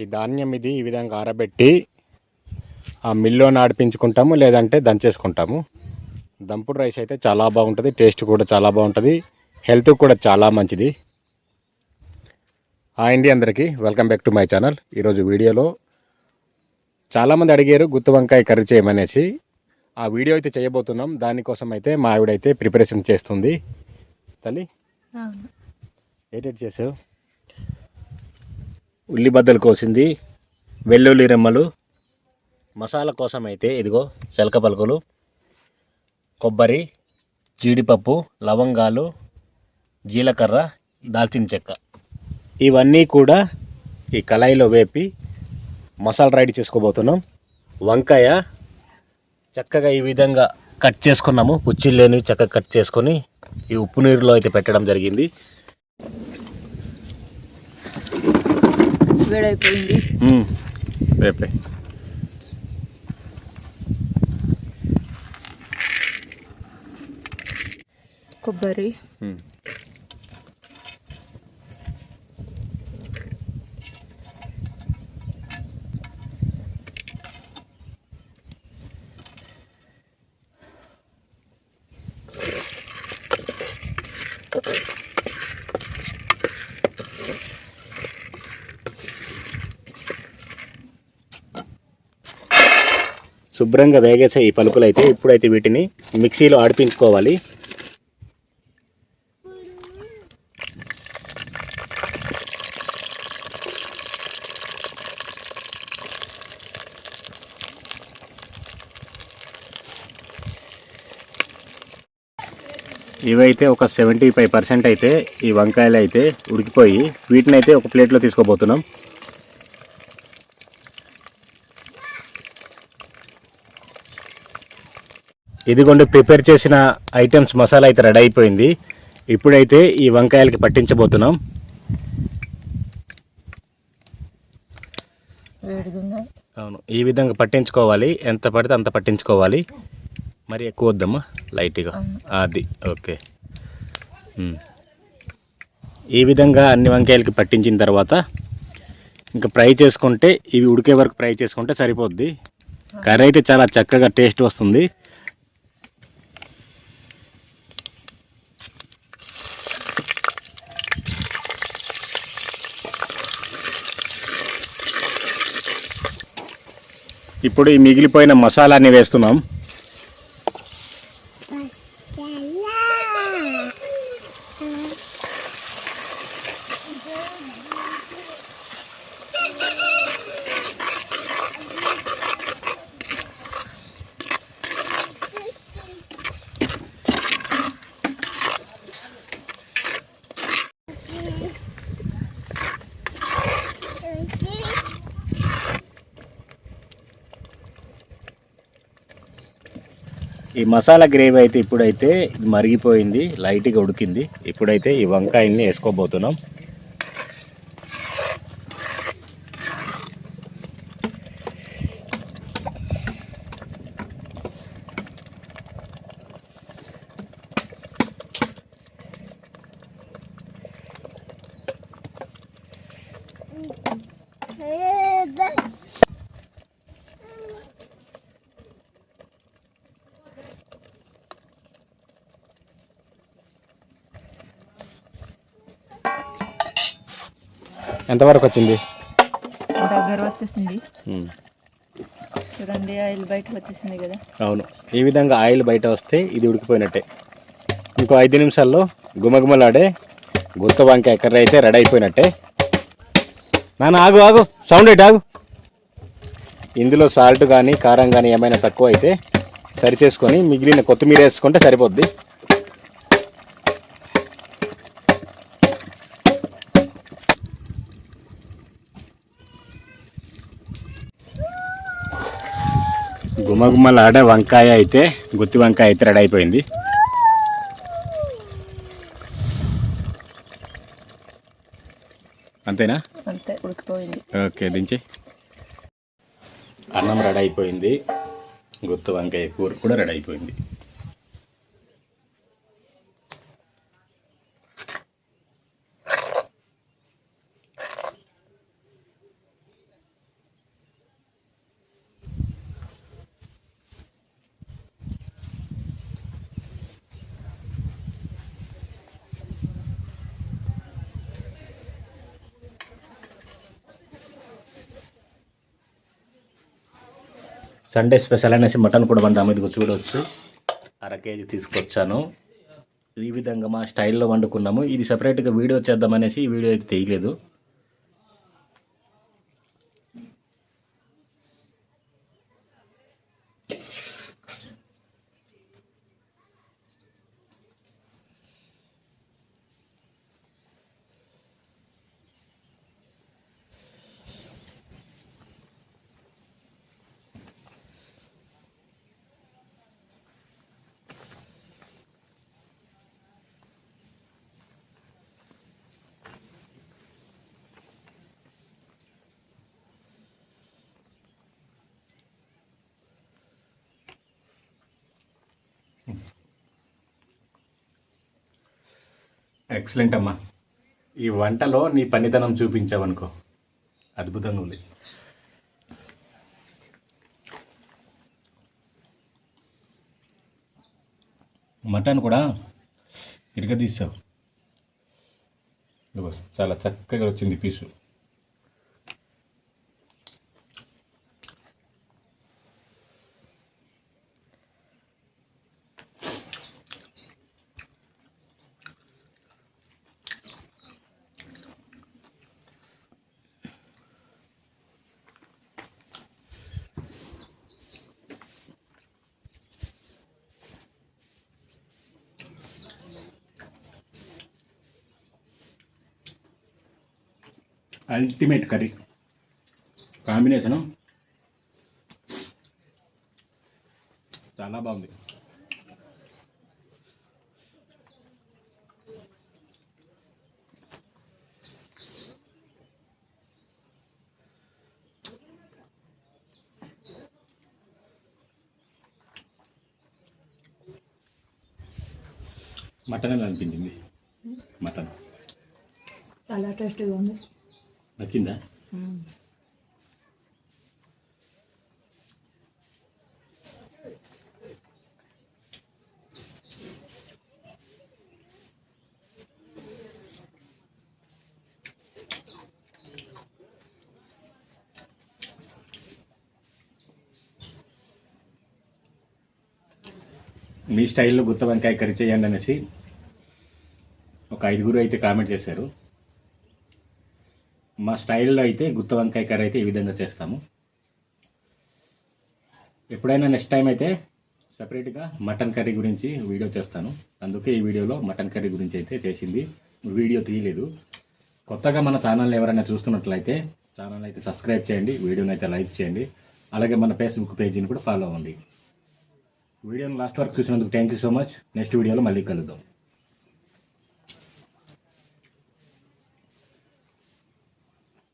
ఈ ధాన్యం ఇది ఈ విధంగా ఆరబెట్టి ఆ మిల్లో నాడిపించుకుంటాము, లేదంటే దంచేసుకుంటాము. దంపుడు రైస్ అయితే చాలా బాగుంటుంది, టేస్ట్ కూడా చాలా బాగుంటుంది, హెల్త్ కూడా చాలా మంచిది. హాయ్ అండి, అందరికీ welcome back to my channel. ఈరోజు వీడియోలో చాలామంది అడిగారు గుత్తి వంకాయ కర్రీ చేయమనేసి. ఆ వీడియో అయితే చేయబోతున్నాం. దానికోసం అయితే మా ఆవిడైతే ప్రిపరేషన్ చేస్తుంది. తల్లి ఏటెట్ చేసావు? ఉల్లిబద్దలు కోసింది, వెల్లుల్లి రెమ్మలు, మసాలా కోసం అయితే ఇదిగో శలక పలుకులు, కొబ్బరి, జీడిపప్పు, లవంగాలు, జీలకర్ర, దాల్చిన చెక్క, ఇవన్నీ కూడా ఈ కళాయిలో వేపి మసాలా రెడీ చేసుకోబోతున్నాం. వంకాయ చక్కగా ఈ విధంగా కట్ చేసుకున్నాము, పుచ్చిలు లేనివి చక్కగా కట్ చేసుకొని ఈ ఉప్పు నీరులో అయితే పెట్టడం జరిగింది. వేడైపోయింది. రేపే కొబ్బరి, శుభ్రంగా వేగేసే ఈ పలుకులు అయితే ఇప్పుడైతే వీటిని మిక్సీలో ఆడిపించుకోవాలి. ఇవైతే ఒక 75% అయితే ఈ వంకాయలు అయితే ఉడికిపోయి వీటిని అయితే ఒక ప్లేట్లో తీసుకోబోతున్నాం. ఇదిగోండి ప్రిపేర్ చేసిన ఐటమ్స్ మసాలా అయితే రెడీ అయిపోయింది. ఇప్పుడైతే ఈ వంకాయలకి పట్టించబోతున్నాం. అవును, ఈ విధంగా పట్టించుకోవాలి. ఎంత పడితే అంత పట్టించుకోవాలి, మరి ఎక్కువ వద్దమ్మా, లైట్గా. అది ఓకే. ఈ విధంగా అన్ని వంకాయలకి పట్టించిన తర్వాత ఇంకా ఫ్రై చేసుకుంటే, ఇవి ఉడికే వరకు ఫ్రై చేసుకుంటే సరిపోద్ది. కర్రీ అయితే చాలా చక్కగా టేస్ట్ వస్తుంది. ఇప్పుడు ఈ మిగిలిపోయిన మసాలాని వేస్తున్నాం. ఈ మసాలా గ్రేవీ అయితే ఇప్పుడైతే మరిగిపోయింది, లైట్గా ఉడికింది. ఇప్పుడైతే ఈ వంకాయల్ని వేసుకోబోతున్నాం. ఎంతవరకు వచ్చింది? దగ్గర వచ్చేసింది. చూడండి, ఆయిల్ బయటకు వచ్చేసింది కదా. అవును, ఈ విధంగా ఆయిల్ బయట వస్తే ఇది ఉడికిపోయినట్టే. ఇంకో 5 నిమిషాల్లో గుమగుమలాడే గుత్తి వంకాయ కర్రీ అయితే రెడీ అయిపోయినట్టే. నాన్న ఆగు ఆగు, సౌండ్ ఏంటి, ఆగు. ఇందులో సాల్ట్ కానీ కారం కానీ ఏమైనా తక్కువ అయితే సరి చేసుకొని మిగిలిన కొత్తిమీర వేసుకుంటే సరిపోద్ది. గుమగుమలాడే వంకాయ అయితే, గుత్తి వంకాయ అయితే రెడీ అయిపోయింది. అంతేనా? అంతే, ఉడికిపోయింది. ఓకే, దించి. అన్నం రెడీ అయిపోయింది, గుత్తి వంకాయ కూర కూడా రెడీ అయిపోయింది. సండే స్పెషల్ అనేసి మటన్ కూడా వండాము. ఇదిగో చూడవచ్చు, 1/2 కేజీ తీసుకొచ్చాను. ఈ విధంగా మా స్టైల్లో వండుకున్నాము. ఇది సపరేట్గా వీడియో చేద్దామనేసి ఈ వీడియో అయితే తీయలేదు. ఎక్సలెంట్ అమ్మా. ఈ వంటలో నీ పనితనం చూపించావనుకో, అద్భుతంగా ఉంది. మటన్ కూడా ఇరగదీసావు, చాలా చక్కగా వచ్చింది పీసు. అల్టిమేట్ కర్రీ కాంబినేషను చాలా బాగుంది. మటన్ ఎలా అనిపించింది? మటన్ చాలా టేస్టీగా ఉంది. నచ్చిందా? మీ స్టైల్లో గుత్త వంకాయ కర్రీ చేయండి అనేసి ఒక 5 అయితే కామెంట్ చేశారు. మా స్టైల్లో అయితే గుత్త వంకాయ కర్రీ అయితే ఈ విధంగా చేస్తాము. ఎప్పుడైనా నెక్స్ట్ టైం అయితే సపరేట్గా మటన్ కర్రీ గురించి వీడియో చేస్తాను. అందుకే ఈ వీడియోలో మటన్ కర్రీ గురించి అయితే చేసింది, వీడియో తీయలేదు. కొత్తగా మన ఛానల్ ఎవరైనా చూస్తున్నట్లయితే ఛానల్ అయితే సబ్స్క్రైబ్ చేయండి, వీడియోని అయితే లైక్ చేయండి, అలాగే మన ఫేస్బుక్ పేజీని కూడా ఫాలో అవ్వండి. వీడియోని లాస్ట్ వరకు చూసినందుకు thank you so much. Next వీడియోలో మళ్ళీ కలుద్దాం.